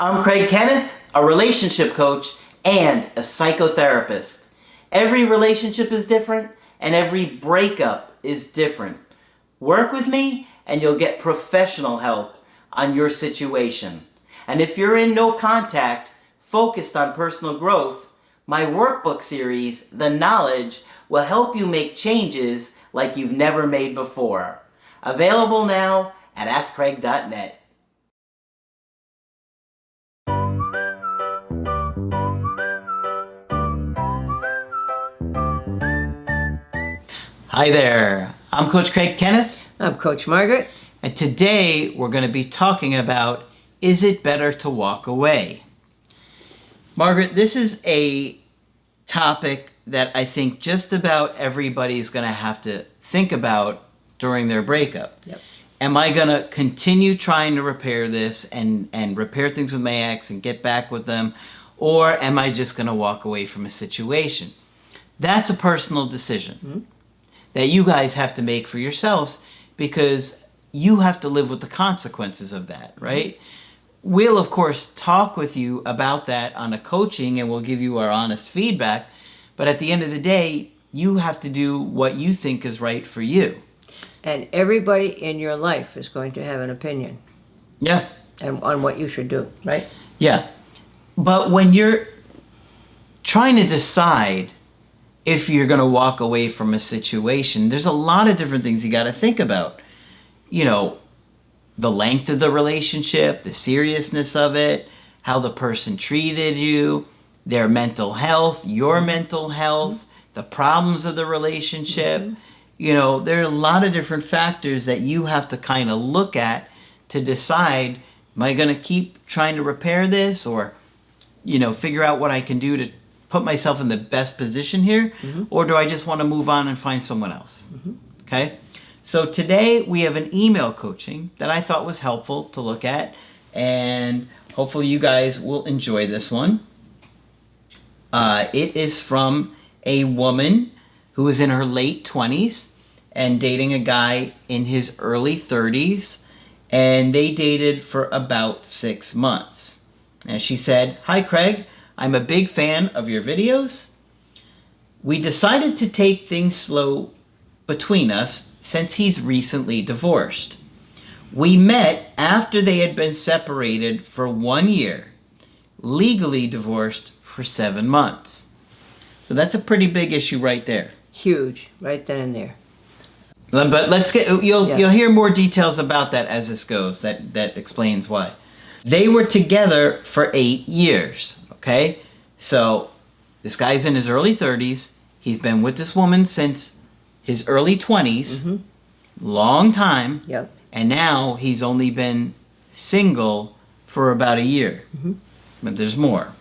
I'm Kenneth, a relationship coach and a psychotherapist. Every relationship is different and every breakup is different. Work with me and you'll get professional help on your situation. And if you're in no contact, focused on personal growth, my workbook series, The Knowledge, will help you make changes like you've never made before. Available now at AskCraig.net. Hi there, I'm Coach Kenneth. I'm Coach Margaret. And today we're going to be talking about, is it better to walk away? Margaret, this is a topic that I think just about everybody's going to have to think about during their breakup. Yep. Am I going to continue trying to repair this and repair things with my ex and get back with them? Or am I just going to walk away from a situation? That's a personal decision that you guys have to make for yourselves, because you have to live with the consequences of that, right? We'll, of course, talk with you about that on a coaching and we'll give you our honest feedback. But at the end of the day, you have to do what you think is right for you. And everybody in your life is going to have an opinion. Yeah. And on what you should do, right? Yeah. But when you're trying to decide if you're going to walk away from a situation, there's a lot of different things you got to think about. You know, the length of the relationship, the seriousness of it, how the person treated you, their mental health, your mental health, the problems of the relationship. You know, there are a lot of different factors that you have to kind of look at to decide, am I going to keep trying to repair this, or, you know, figure out what I can do to put myself in the best position here, or do I just want to move on and find someone else? Okay? So today we have an email coaching that I thought was helpful to look at, and hopefully you guys will enjoy this one. It is from a woman who is in her late 20s and dating a guy in his early 30s, and they dated for about 6 months. And she said, "Hi Craig, I'm a big fan of your videos. We decided to take things slow between us since he's recently divorced. We met after they had been separated for 1 year, legally divorced for 7 months." So that's a pretty big issue right there. Huge, right then and there. But let's get, you'll hear more details about that as this goes. That explains why. They were together for 8 years. Okay, so this guy's in his early 30s. He's been with this woman since his early 20s, long time. Yep. And now he's only been single for about a year. But there's more.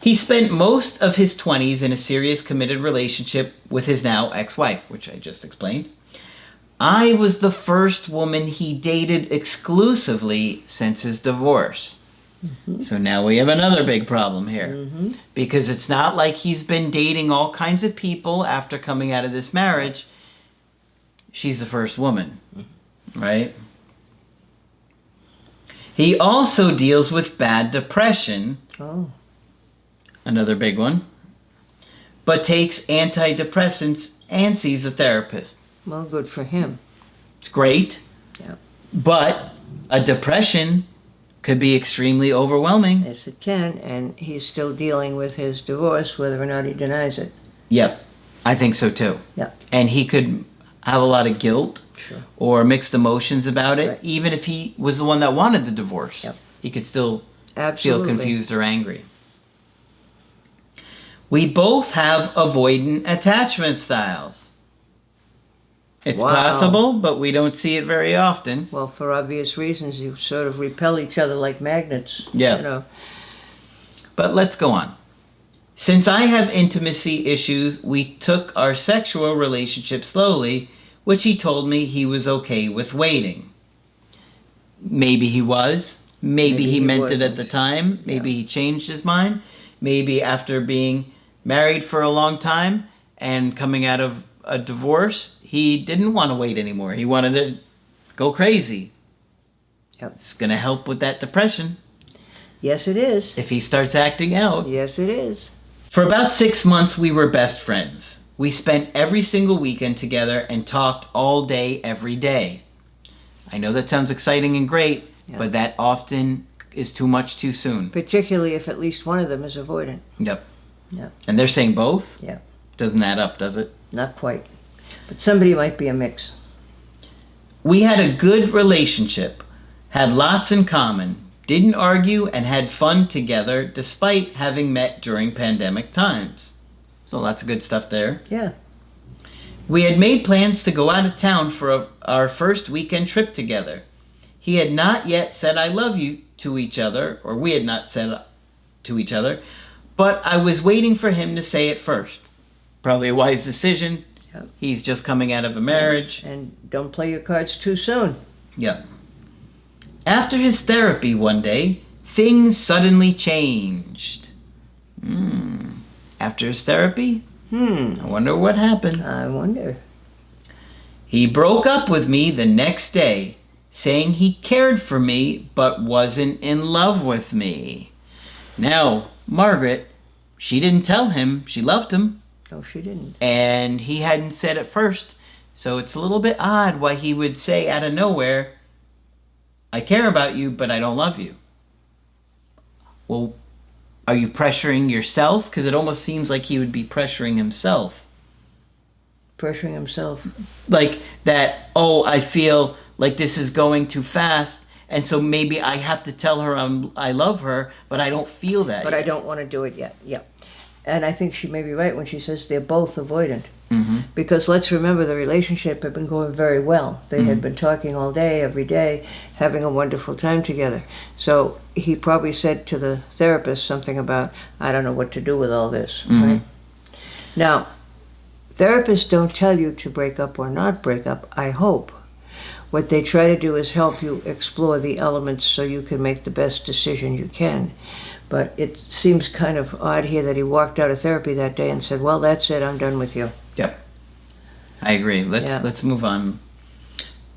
He spent most of his 20s in a serious committed relationship with his now ex-wife, which I just explained. I was the first woman he dated exclusively since his divorce. So now we have another big problem here, because it's not like he's been dating all kinds of people after coming out of this marriage. She's the first woman, right? He also deals with bad depression, another big one, but takes antidepressants and sees a therapist. Well, good for him. It's great, but a depression could be extremely overwhelming. Yes, it can. And he's still dealing with his divorce, whether or not he denies it. Yep, I think so too. Yeah. And he could have a lot of guilt or mixed emotions about it. Right. Even if he was the one that wanted the divorce, he could still feel confused or angry. We both have avoidant attachment styles. It's possible, but we don't see it very often. Well, for obvious reasons, you sort of repel each other like magnets. Yeah. You know. But let's go on. Since I have intimacy issues, we took our sexual relationship slowly, which he told me he was okay with waiting. Maybe he was. Maybe he meant it at the time. Maybe he changed his mind. Maybe after being married for a long time and coming out of a divorce, he didn't want to wait anymore. He wanted to go crazy. Yep. It's going to help with that depression Yes, it is. if he starts acting out. Yes, it is. For about 6 months, we were best friends. We spent every single weekend together and talked all day, every day. I know that sounds exciting and great, Yeah. but that often is too much too soon. Particularly if at least one of them is avoidant. Yep. Yep. And they're saying both? Yep. Doesn't add up, does it? Not quite. But somebody might be a mix. We had a good relationship, had lots in common, didn't argue, and had fun together despite having met during pandemic times. So lots of good stuff there. Yeah. We had made plans to go out of town for our first weekend trip together. He had not yet said I love you to each other, or we had not said to each other, but I was waiting for him to say it first. Probably a wise decision. Yep. He's just coming out of a marriage. And don't play your cards too soon. Yeah. After his therapy one day, things suddenly changed. After his therapy? I wonder what happened. I wonder. He broke up with me the next day, saying he cared for me but wasn't in love with me. Now, Margaret, she didn't tell him she loved him, No, she didn't. and he hadn't said it first, so it's a little bit odd why he would say out of nowhere, I care about you, but I don't love you. Well, are you pressuring yourself? Because it almost seems like he would be pressuring himself. Pressuring himself. Like that, oh, I feel like this is going too fast, and so maybe I have to tell her I love her, but I don't feel that But yet. I don't want to do it yet. Yep. And I think she may be right when she says they're both avoidant. Mm-hmm. Because let's remember the relationship had been going very well. They had been talking all day, every day, having a wonderful time together. So he probably said to the therapist something about, I don't know what to do with all this. Right? Now, therapists don't tell you to break up or not break up, I hope. What they try to do is help you explore the elements so you can make the best decision you can. But it seems kind of odd here that he walked out of therapy that day and said, well, that's it, I'm done with you. Yep. I agree. Yeah. Let's move on.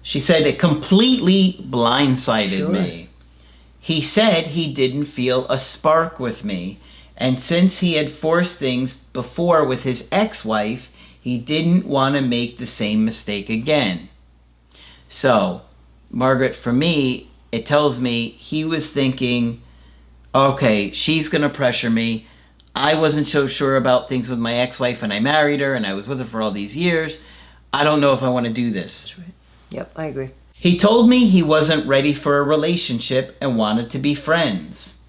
She said it completely blindsided Sure. me. He said he didn't feel a spark with me, and since he had forced things before with his ex-wife, he didn't want to make the same mistake again. So, Margaret, for me, it tells me he was thinking, okay, she's going to pressure me. I wasn't so sure about things with my ex-wife, and I married her, and I was with her for all these years. I don't know if I want to do this. That's right. Yep, I agree. He told me he wasn't ready for a relationship and wanted to be friends.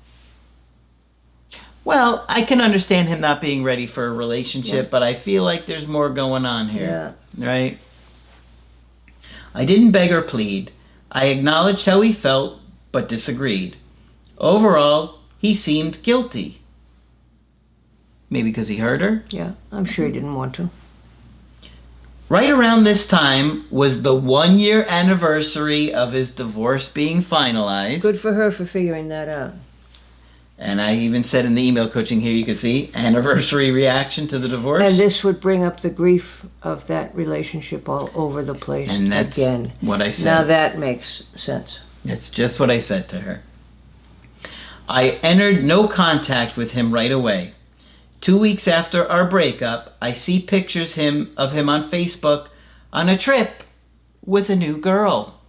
Well, I can understand him not being ready for a relationship, but I feel like there's more going on here. Right? I didn't beg or plead. I acknowledged how he felt, but disagreed. Overall, he seemed guilty. Maybe because he hurt her? Yeah, I'm sure he didn't want to. Right around this time was the 1-year anniversary of his divorce being finalized. Good for her for figuring that out. And I even said in the email coaching here, you can see anniversary reaction to the divorce. And this would bring up the grief of that relationship all over the place And that's again. what I said. Now that makes sense. It's just what I said to her. I entered no contact with him right away. 2 weeks after our breakup, I see pictures of him on Facebook on a trip with a new girl.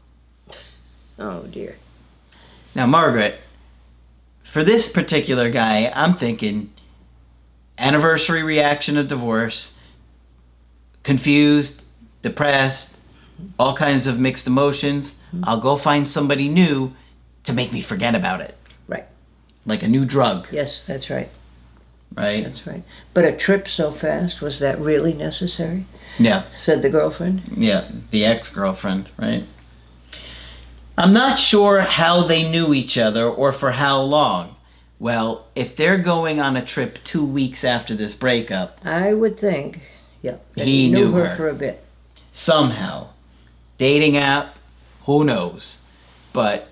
Oh dear. Now, Margaret, for this particular guy, I'm thinking anniversary reaction of divorce, confused, depressed, all kinds of mixed emotions. I'll go find somebody new to make me forget about it. Right. Like a new drug, Yes, that's right. right? That's right. But a trip so fast, was that really necessary? Yeah, Said the girlfriend. yeah, the ex-girlfriend, right? I'm not sure how they knew each other or for how long. Well, if they're going on a trip 2 weeks after this breakup, I would think, yeah, that He knew knew her her. for a bit. somehow, dating app, who knows? But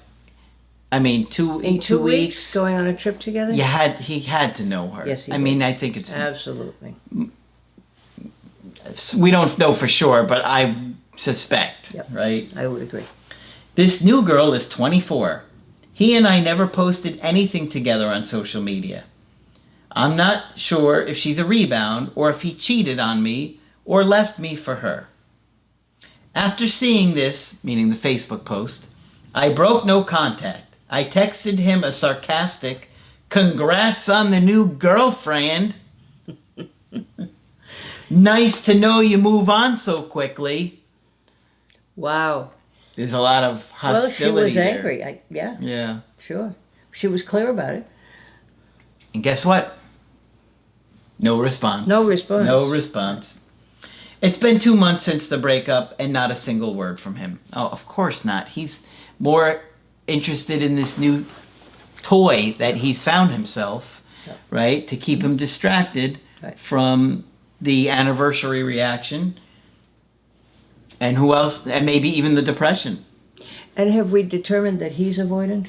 I mean, In 2 weeks, going on a trip together? he had to know her. Yes, he I did. mean, I think it's Absolutely. we don't know for sure, but I suspect, Yep. right? I would agree. This new girl is 24. He and I never posted anything together on social media. I'm not sure if she's a rebound or if he cheated on me or left me for her. After seeing this, meaning the Facebook post, I broke no contact. I texted him a sarcastic, "Congrats on the new girlfriend. Nice to know you move on so quickly." Wow. There's a lot of hostility Well, she was there. angry. Yeah, Yeah. sure. She was clear about it. And guess what? No response. No response. No response. It's been 2 months since the breakup and not a single word from him. Oh, of course not. He's more interested in this new toy that he's found himself, Yep. right? To keep him distracted Right. from the anniversary reaction. And who else? And maybe even the depression. And have we determined that he's avoidant?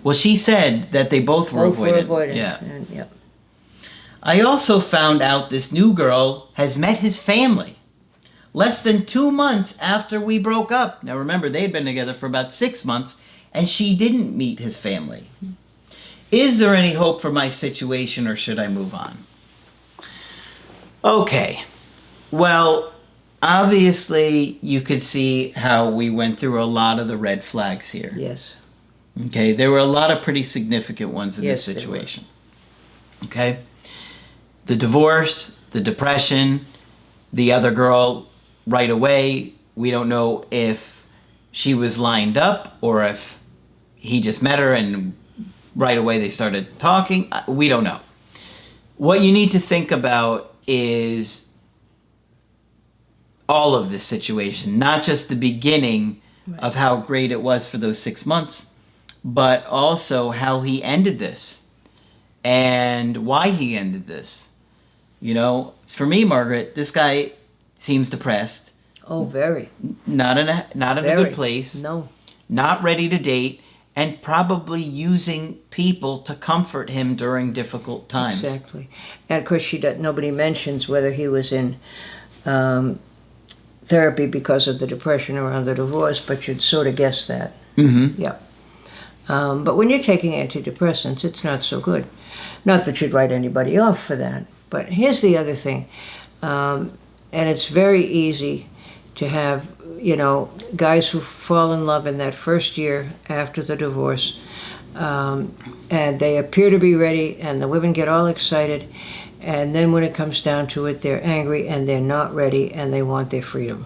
Well, she said that they both were Both were avoidant. avoidant. Yeah. And, yep. I also found out this new girl has met his family less than 2 months after we broke up. Now remember, they'd been together for about 6 months, and she didn't meet his family. Is there any hope for my situation, or should I move on? Okay. Well, obviously, you could see how we went through a lot of the red flags here. Yes. Okay, there were a lot of pretty significant ones in Yes, this there were. situation. Okay? The divorce, the depression, the other girl right away. We don't know if she was lined up or if he just met her and right away they started talking. We don't know. What you need to think about is all of this situation, not just the beginning of how great it was for those 6 months, but also how he ended this and why he ended this. You know, for me, Margaret, this guy seems depressed, Oh, very. not in a Very. good place, No. not ready to date, and probably using people to comfort him during difficult times. Exactly. And of course, nobody mentions whether he was in therapy because of the depression around the divorce, but you'd sort of guess that. Mm-hmm. Yeah. But when you're taking antidepressants, it's not so good. Not that you'd write anybody off for that. But here's the other thing. And it's very easy to have, guys who fall in love in that first year after the divorce. And they appear to be ready, and the women get all excited. And then when it comes down to it, they're angry and they're not ready and they want their freedom.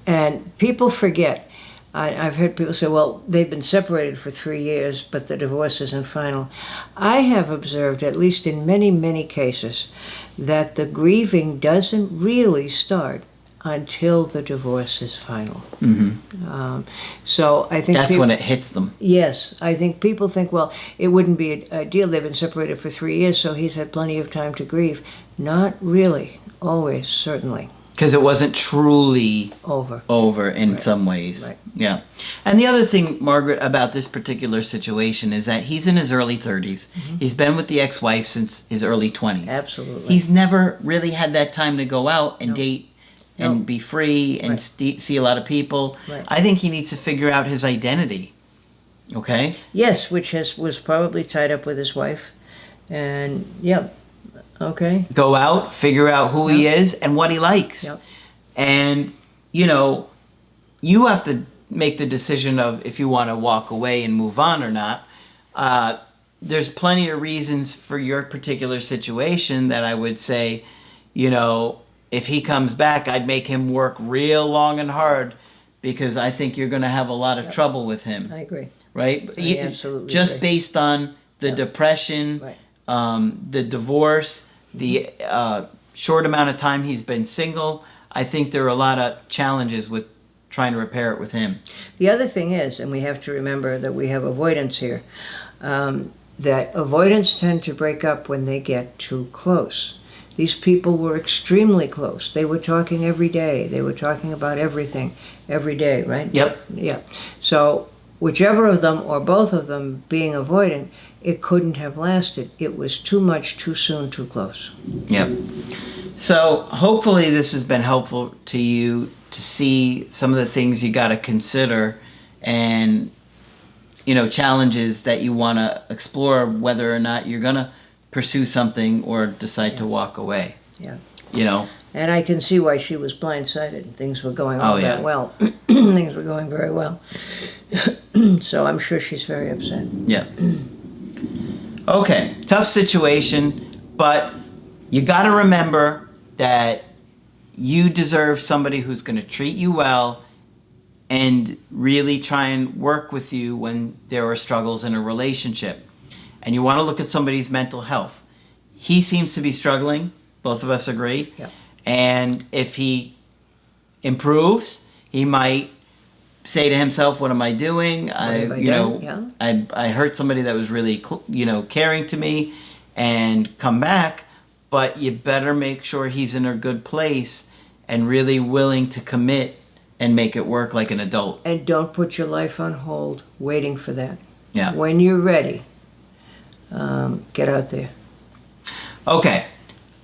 And people forget. I've heard people say, well, they've been separated for 3 years, but the divorce isn't final. I have observed, at least in many, many cases, that the grieving doesn't really start until the divorce is final. Mm-hmm. So I think That's when it hits them. Yes, I think people think, well, it wouldn't be ideal. They've been separated for 3 years, so he's had plenty of time to grieve. Not really, always, certainly. Because it wasn't truly Over. in some ways. Right. Yeah. And the other thing, Margaret, about this particular situation is that he's in his early 30s. Mm-hmm. He's been with the ex-wife since his early 20s. Absolutely. He's never really had that time to go out and date and No. be free and see a lot of people. Right. I think he needs to figure out his identity. Okay? Yes, which was probably tied up with his wife. And, yep, okay. Go out, figure out who he is and what he likes. Yep. And, you have to make the decision of if you want to walk away and move on or not. There's plenty of reasons for your particular situation that I would say, if he comes back, I'd make him work real long and hard because I think you're going to have a lot of trouble with him. I agree. Right? I absolutely Just agree. based on the depression, Right. the divorce, the short amount of time he's been single, I think there are a lot of challenges with trying to repair it with him. The other thing is, and we have to remember that we have avoidance here, that avoidants tend to break up when they get too close. These people were extremely close. They were talking every day. They were talking about everything every day, right? Yep. Yeah. So whichever of them or both of them being avoidant, it couldn't have lasted. It was too much, too soon, too close. Yep. So hopefully this has been helpful to you to see some of the things you got to consider and, challenges that you want to explore, whether or not you're going to pursue something or decide to walk away. Yeah. And I can see why she was blindsided. Things were going all that well. Things were going very well. So I'm sure she's very upset. Yeah. Okay, tough situation, but you got to remember that you deserve somebody who's going to treat you well and really try and work with you when there are struggles in a relationship. And you want to look at somebody's mental health. He seems to be struggling. Both of us agree. Yeah. And if he improves, he might say to himself, "What am I doing? I hurt somebody that was really, caring to me," and come back. But you better make sure he's in a good place and really willing to commit and make it work like an adult. And don't put your life on hold waiting for that. Yeah. When you're ready, get out there. Okay.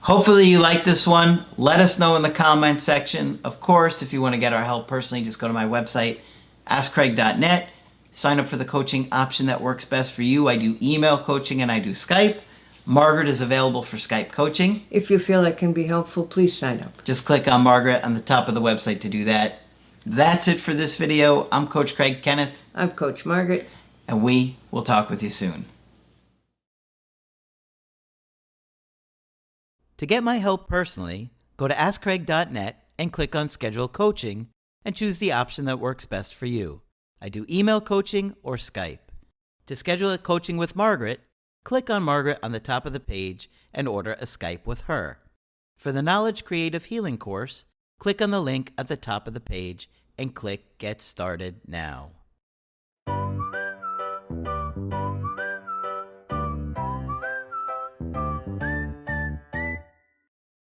Hopefully you like this one. Let us know in the comment section. Of course, if you want to get our help personally, just go to my website, askcraig.net. Sign up for the coaching option that works best for you. I do email coaching and I do Skype. Margaret is available for Skype coaching. If you feel it can be helpful, please sign up. Just click on Margaret on the top of the website to do that. That's it for this video. I'm Coach Craig Kenneth. I'm Coach Margaret. And we will talk with you soon. To get my help personally, go to askcraig.net and click on Schedule Coaching and choose the option that works best for you. I do email coaching or Skype. To schedule a coaching with Margaret, click on Margaret on the top of the page and order a Skype with her. For the Knowledge Creative Healing course, click on the link at the top of the page and click Get Started Now.